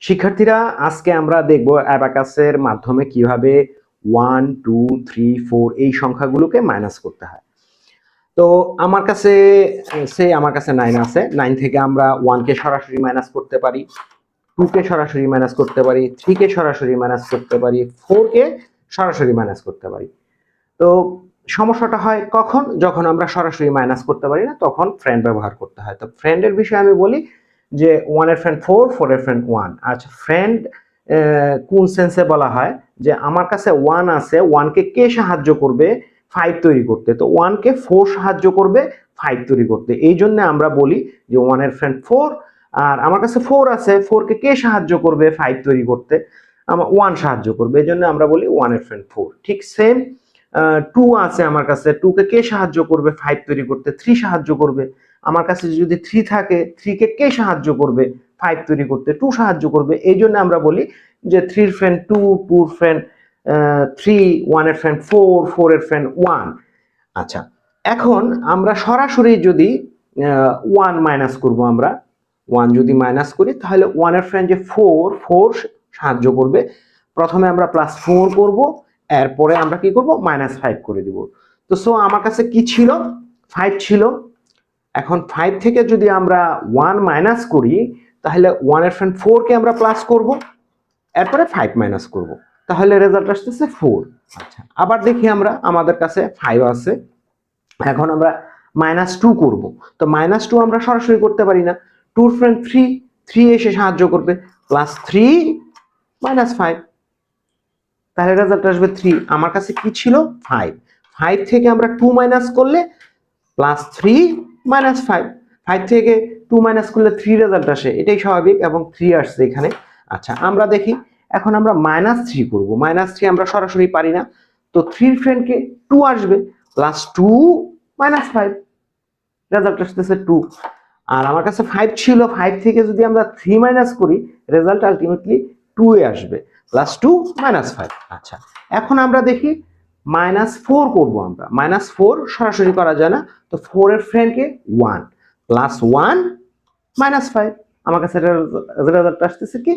শিক্ষার্থীরা আজকে আমরা দেখব অ্যাবাকাসের মাধ্যমে কিভাবে 1 2 3 4 এই সংখ্যাগুলোকে মাইনাস করতে হয়। তো আমার কাছে আমার কাছে 9 আছে। 9 থেকে আমরা 1 কে সরাসরি মাইনাস করতে পারি, 2 কে সরাসরি মাইনাস করতে পারি, 3 কে সরাসরি মাইনাস করতে পারি, 4 কে সরাসরি মাইনাস করতে পারি। তো সমস্যাটা হয় কখন? যখন আমরা সরাসরি মাইনাস করতে পারি না, তখন ফ্রেন্ড ব্যবহার করতে হয়। তো ফ্রেন্ডের বিষয়ে আমি বলি যে 1 এর ফ্রেন্ড 4, 4 এর ফ্রেন্ড 1। আচ্ছা, ফ্রেন্ড কোন সেন্সে বলা হয় যে আমার কাছে 1 আছে, 1 কে কে সাহায্য করবে 5 তৈরি করতে, তো 1 কে 4 সাহায্য করবে 5 তৈরি করতে। এই জন্য আমরা বলি যে 1 এর ফ্রেন্ড 4, আর আমার কাছে 4 আছে, 4 কে কে সাহায্য করবে 5 তৈরি করতে, আমার 1 সাহায্য করবে। এই জন্য আমরা বলি 1 এর ফ্রেন্ড 4। ঠিক সেম 2 আছে আমার কাছে, 2 কে কে সাহায্য করবে 5 তৈরি করতে, 3 সাহায্য করবে। আমার কাছে যদি 3 থাকে, 3 কে কে সাহায্য করবে 5 তৈরি করতে, 2 সাহায্য করবে। এই জন্য আমরা বলি যে 3 এর ফ্রেন্ড 2, 2 এর ফ্রেন্ড 3, 1 এর ফ্রেন্ড 4, 4 এর ফ্রেন্ড 1। আচ্ছা, এখন আমরা সরাসরি যদি 1 মাইনাস করব, আমরা 1 যদি মাইনাস করি তাহলে 1 এর ফ্রেন্ড যে 4, 4 সাহায্য করবে। প্রথমে আমরা প্লাস 4 করব, এরপরে আমরা কি করব, মাইনাস 5 করে দিব। তো আমার কাছে কি ছিল, 5 ছিল। এখন 5 থেকে যদি আমরা 1 মাইনাস করি তাহলে 1 এর ফ্রেন্ড 4 কে আমরা প্লাস করব, এরপরে 5 মাইনাস করব, তাহলে রেজাল্ট আসতেছে 4। আচ্ছা, আবার দেখি আমরা, আমাদের কাছে 5 আছে, এখন আমরা -2 করব। তো -2 আমরা সরাসরি করতে পারি না, 2 এর ফ্রেন্ড 3, 3 এসে সাহায্য করবে, +3 -5, তাহলে রেজাল্ট আসবে 3। আমার কাছে কি ছিল, 5। 5 থেকে আমরা 2 মাইনাস করলে +3 -5, 5 থেকে 2 মাইনাস করলে 3 রেজাল্ট আসে, এটাই স্বাভাবিক, এবং 3 আসছে এখানে। আচ্ছা, আমরা দেখি, এখন আমরা -3 করব। -3 আমরা সরাসরি পারি না, তো 3 ফ্রেন্ডকে 2 আসবে, +2 -5, রেজাল্ট আসতেছে 2। আর আমার কাছে 5 ছিল, 5 থেকে যদি আমরা 3 মাইনাস করি, রেজাল্ট আলটিমেটলি 2 এ আসবে, +2 -5। আচ্ছা, এখন আমরা দেখি -4 করব। আমরা -4 সরাসরি করা যায় না, তো 4 এর ফ্রেন্ডকে 1, +1 -5, আমার কাছে রেজাল্ট আসতেছে কি,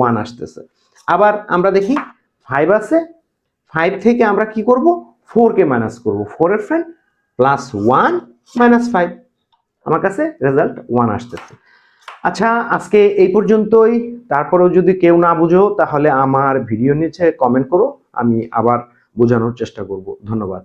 1 আসতেছে। আবার আমরা দেখি 5 আছে, 5 থেকে আমরা কি করব, 4 কে মাইনাস করব, 4 এর ফ্রেন্ড +1 -5, আমার কাছে রেজাল্ট 1 আসতেছে। আচ্ছা, আজকে এই পর্যন্তই। তারপরেও যদি কেউ না বুঝো তাহলে আমার ভিডিও নিচে কমেন্ট করো, আমি আবার বোঝানোর চেষ্টা করব। ধন্যবাদ।